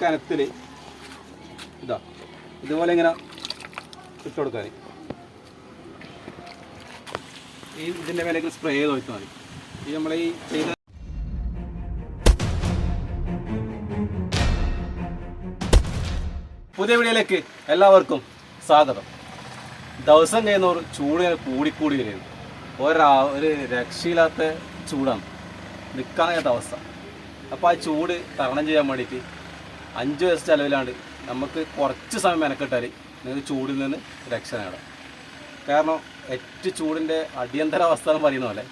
കനത്തിൽ ഇതാ ഇതുപോലെ ഇങ്ങനെ ഇട്ട് കൊടുക്കാൻ. ഇതിൻ്റെ മേലേക്ക് സ്പ്രേ ചെയ്ത് വെച്ചാൽ മതി. ഈ നമ്മൾ ഈ ചെയ്ത പുതിയ വീഡിയോയിലേക്ക് എല്ലാവർക്കും സ്വാഗതം. ദിവസം കഴിയുന്നവർ ചൂട് കൂടിക്കൂടി വരുന്നു. ഒരു രക്ഷയില്ലാത്ത ചൂടാണ്, നിൽക്കാൻ കഴിയാത്ത അവസ്ഥ. അപ്പോൾ ആ ചൂട് തരണം ചെയ്യാൻ വേണ്ടിയിട്ട് 5 വയസ്സ് ചിലവിലാണ്ട് നമുക്ക് കുറച്ച് സമയം മെനക്കെട്ടാൽ നിങ്ങൾക്ക് ചൂടിൽ നിന്ന് രക്ഷ നേടാം. കാരണം ഏറ്റവും ചൂടിൻ്റെ അടിയന്തരാവസ്ഥ എന്ന് പറയുന്ന പോലെ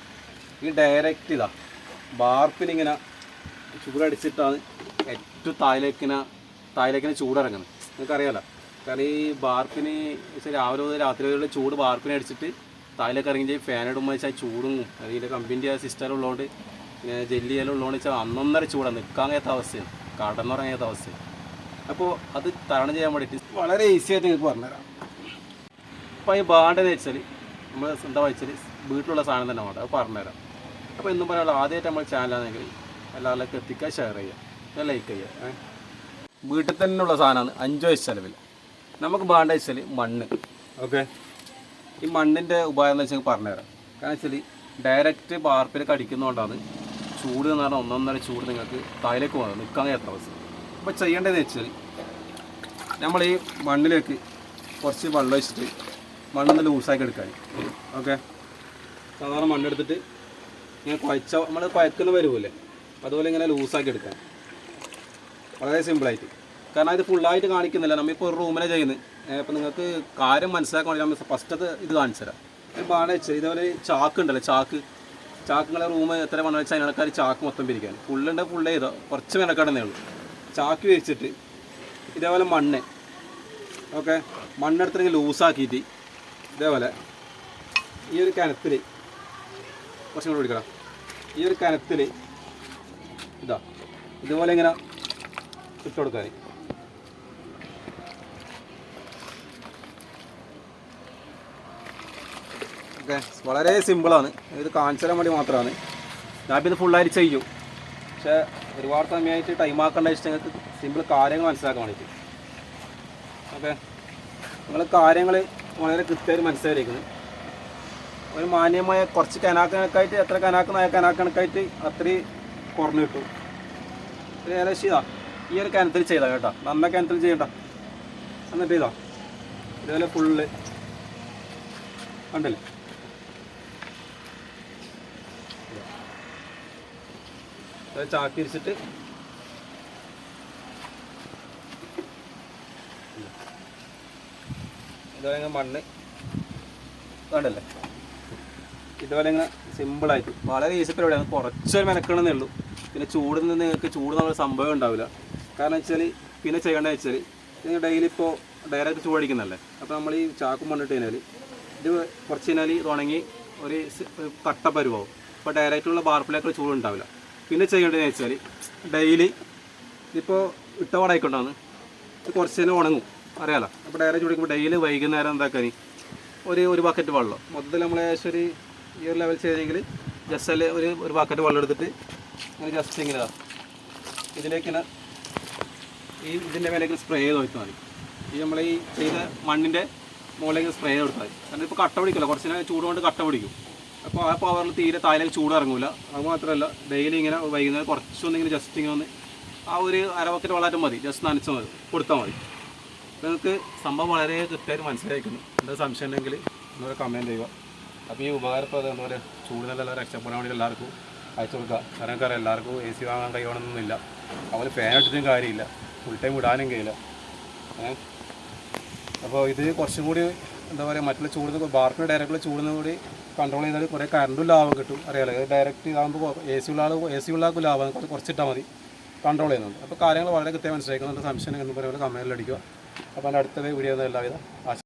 ഈ ഡയറക്റ്റ് ഇതാ ബാർപ്പിനിങ്ങനെ ചൂടടിച്ചിട്ടാണ് ഏറ്റവും താഴേക്കിന് ചൂടിറങ്ങുന്നത്. നിങ്ങൾക്കറിയാമല്ലോ. കാരണം ഈ ബാർപ്പിന് രാവിലെ മുതൽ രാത്രി വരെയുള്ള ചൂട് ബാർപ്പിനെ അടിച്ചിട്ട് താഴേക്ക് ഇറങ്ങി ഫാൻ ഇടുമ്പോൾ വെച്ചാൽ ചൂടും അതിൻ്റെ കമ്പിൻ്റെ സിസ്റ്റം ഉള്ളതുകൊണ്ട് ജെല്ലിയെല്ലാം ഉള്ളതുകൊണ്ട് വെച്ചാൽ അന്നൊന്നര ചൂടാണ്, നിൽക്കാൻ കഴിയാത്ത അവസ്ഥയാണ്, കടന്നുറങ്ങാത്ത അവസ്ഥയാണ്. അപ്പോൾ അത് തരണം ചെയ്യാൻ വേണ്ടിയിട്ട് വളരെ ഈസി ആയിട്ട് നിങ്ങൾക്ക് പറഞ്ഞുതരാം. അപ്പോൾ ഈ ബാണ്ടെന്ന് വെച്ചാൽ നമ്മൾ എന്താ വെച്ചാൽ വീട്ടിലുള്ള സാധനം തന്നെ വേണ്ട, അത് പറഞ്ഞുതരാം. അപ്പോൾ എന്നും പറയാനുള്ള ആദ്യമായിട്ട് നമ്മൾ ചാനലാണെങ്കിൽ എല്ലാവർക്കും എത്തിക്കുക, ഷെയർ ചെയ്യുക, ലൈക്ക് ചെയ്യുക. വീട്ടിൽ തന്നെയുള്ള സാധനമാണ്, 5 വയസ്സ് ചിലവിൽ. നമുക്ക് ബാണ്ട വെച്ചാൽ മണ്ണ്. ഓക്കെ, ഈ മണ്ണിൻ്റെ ഉപായം എന്ന് വെച്ചാൽ പറഞ്ഞുതരാം. കാരണം വെച്ചാൽ ഡയറക്റ്റ് ബാർപ്പിലേക്ക് അടിക്കുന്നതുകൊണ്ടാണ് ചൂട് എന്ന് പറഞ്ഞാൽ ഒന്നൊന്നര ചൂട് നിങ്ങൾക്ക് താഴേക്ക് പോകുന്നത്, നിൽക്കാൻ കഴിയാത്ത അവസ്ഥ. അപ്പോൾ ചെയ്യേണ്ടതെന്ന് വെച്ചാൽ നമ്മൾ ഈ മണ്ണിലേക്ക് കുറച്ച് വെള്ളം ഒഴിച്ചിട്ട് മണ്ണൊന്ന് ലൂസാക്കി എടുക്കാൻ. ഓക്കെ, സാധാരണ മണ്ണെടുത്തിട്ട് ഇങ്ങനെ നമ്മൾ കുഴക്കുന്ന വരുമല്ലേ, അതുപോലെ ഇങ്ങനെ ലൂസാക്കി എടുക്കാൻ. വളരെ സിമ്പിളായിട്ട്. കാരണം ഇത് ഫുള്ളായിട്ട് കാണിക്കുന്നില്ല, നമ്മളിപ്പോൾ ഒരു റൂമിനെ ചെയ്യുന്നത്. അപ്പോൾ നിങ്ങൾക്ക് കാര്യം മനസ്സിലാക്കാൻ വേണ്ടി നമ്മൾ ഫസ്റ്റത്തെ ഇത് കാണിച്ചു തരാം. ഒരു ബാണ വെച്ച് ഇതേപോലെ ചാക്ക് ഉണ്ടല്ലോ, ചാക്കുകളെ റൂം എത്ര മണ്ണ് വെച്ചാൽ അതിനക്കാർ ചാക്ക് മൊത്തം പിരിക്കാൻ. ഫുള്ള് ചെയ്തോ കുറച്ച് മെനക്കാടുന്നേ ഉള്ളൂ. ചാക്ക് വിരിച്ചിട്ട് ഇതേപോലെ മണ്ണ്, ഓക്കെ, മണ്ണെടുത്തിട്ട് ലൂസാക്കിയിട്ട് ഇതേപോലെ ഈ ഒരു കനത്തിൽ കുറച്ചും കൂടെ പിടിക്കണം. ഈ ഒരു കനത്തിൽ ഇതാ ഇതുപോലെ ഇങ്ങനെ ഇട്ട് കൊടുക്കാൻ. ഓക്കെ, വളരെ സിമ്പിളാണ്. ഇത് കാണിച്ചു തരാൻ വേണ്ടി മാത്രമാണ്. ഞാനിപ്പോൾ ഇത് ഫുള്ളായിട്ട് ചെയ്യും, പക്ഷേ ഒരുപാട് സമയമായിട്ട് ടൈം ആക്കേണ്ട വെച്ചിട്ട് നിങ്ങൾക്ക് സിമ്പിൾ കാര്യങ്ങൾ മനസ്സിലാക്കാൻ വേണ്ടിയിട്ട്. ഓക്കെ, നിങ്ങൾ കാര്യങ്ങൾ വളരെ കൃത്യമായിട്ട് മനസ്സിലായിരിക്കുന്നു. ഒരു മാന്യമായ കുറച്ച് കനാക്കണക്കായിട്ട് എത്ര കനാക്കുന്ന കനാക്കണക്കായിട്ട് അത്രയും കുറഞ്ഞു കിട്ടും. ഒരു ഏകദേശം ഇതാ ഈ ഒരു കനത്തിൽ ചെയ്താൽ കേട്ടോ, നന്ന കനത്തിൽ ചെയ്യണ്ട. എന്നിട്ട് ഇതാ ഇതുപോലെ ഫുള്ള് കണ്ടല്ലേ, ചാക്കി ഇരിച്ചിട്ട് ഇതുപോലെ ഇങ്ങനെ മണ്ണ് കണ്ടല്ലേ, ഇതുപോലെ ഇങ്ങനെ സിമ്പിളായിട്ട് വളരെ ഈസി പരിപാടിയാണ്. കുറച്ചൊരു മെനക്കണമെന്നേ ഉള്ളൂ. പിന്നെ ചൂടിൽ നിന്ന് നിങ്ങൾക്ക് ചൂട് എന്നുള്ള സംഭവം ഉണ്ടാവില്ല. കാരണം വെച്ചാൽ പിന്നെ ചെയ്യേണ്ടത് വെച്ചാൽ നിങ്ങൾ ഡെയിലി ഇപ്പോൾ ഡയറക്റ്റ് ചൂടടിക്കുന്നല്ലേ. അപ്പോൾ നമ്മൾ ഈ ചാക്കും മണ്ണിട്ട് കഴിഞ്ഞാൽ ഇത് കുറച്ച് കഴിഞ്ഞാൽ ഇത് ഉണങ്ങി ഒരു കട്ട പരുവാവും. അപ്പോൾ ഡയറക്റ്റുള്ള ബാർപ്പിലേക്കുള്ള ചൂട് ഉണ്ടാവില്ല. പിന്നെ ചെയ്യേണ്ടതെന്ന് വെച്ചാൽ ഡെയിലി ഇപ്പോൾ ഇട്ട വടയിക്കൊണ്ടാണ് ഇത് കുറച്ച് നേരം ഉണങ്ങും, അറിയാലോ. അപ്പോൾ ഡയറക്റ്റ് ചൂടിക്കുമ്പോൾ ഡെയിലി വൈകുന്നേരം എന്താക്കാൻ ഒരു ബക്കറ്റ് വെള്ളം മൊത്തത്തിൽ നമ്മൾ ഏകദേശം ഈ ഒരു ലെവൽ ചെയ്തെങ്കിൽ ജസ്റ്റ് അല്ലെ ഒരു ബക്കറ്റ് വെള്ളം എടുത്തിട്ട് ഇങ്ങനെ ജസ്റ്റ് ഇങ്ങനെ ഇതിലേക്ക് ഇതിൻ്റെ മേലേക്ക് സ്പ്രേ ചെയ്ത് വെച്ചാൽ മതി. ഈ നമ്മൾ ഈ ചെയ്ത മണ്ണിൻ്റെ മുകളിലേക്ക് സ്പ്രേ ചെയ്ത് കൊടുത്താൽ മതി. കാരണം ഇപ്പോൾ കട്ട പിടിക്കില്ല, കുറച്ച് നേരം ചൂട് കൊണ്ട് കട്ട പിടിക്കും. അപ്പോൾ ആ പവറിൽ തീരെ താഴേക്ക് ചൂട് ഇറങ്ങില്ല. അത് മാത്രമല്ല ഡെയിലി ഇങ്ങനെ വൈകുന്നേരം കുറച്ചൊന്നിങ്ങനെ ജസ്റ്റ് ഇങ്ങനെ ഒന്ന് ആ ഒരു അര ബക്കറ്റ് വെള്ളമായിട്ട് മതി, ജസ്റ്റ് നനച്ചാൽ മതി, കൊടുത്താൽ മതി. നിങ്ങൾക്ക് സംഭവം വളരെ കൃത്യമായിട്ട് മനസ്സിലായിരിക്കുന്നു. എന്താ സംശയം ഉണ്ടെങ്കിൽ എന്നൊരു കമൻറ്റ് ചെയ്യുക. അപ്പോൾ ഈ ഉപകാരപ്രദം എന്താ പറയുക, ചൂട് നല്ല രക്ഷപ്പെടാൻ വേണ്ടി എല്ലാവർക്കും അയച്ചു കൊടുക്കുക. കാരണം എല്ലാവർക്കും AC വാങ്ങാൻ കഴിയണമെന്നൊന്നുമില്ല. അവർ ഫാൻ ഇട്ടിട്ടും കാര്യമില്ല, ഫുൾ ടൈം ഇടാനും കഴിയില്ല. അപ്പോൾ ഇത് കുറച്ചും കൂടി എന്താ പറയുക, മറ്റുള്ള ചൂടിന് ബാർപ്പിന് ഡയറക്റ്റുള്ള ചൂടിന് കൂടി കൺട്രോൾ ചെയ്താൽ കുറേ കറണ്ടും ലാഭം കിട്ടും. അറിയാലോ, ഡയറക്റ്റ് ആകുമ്പോൾ AC ഉള്ള ആൾക്കും ലാഭം കുറച്ചിട്ടാൽ മതി, കൺട്രോൾ ചെയ്യുന്നുണ്ട്. അപ്പോൾ കാര്യങ്ങൾ വളരെ കൃത്യമായി മനസ്സിലാക്കുന്നുണ്ട്. സംശയം എന്ന് പറയുമ്പോൾ കമൻറ്റിൽ അടിക്കുക. അപ്പോൾ എൻ്റെ അടുത്ത വീഡിയോ എല്ലാവിധ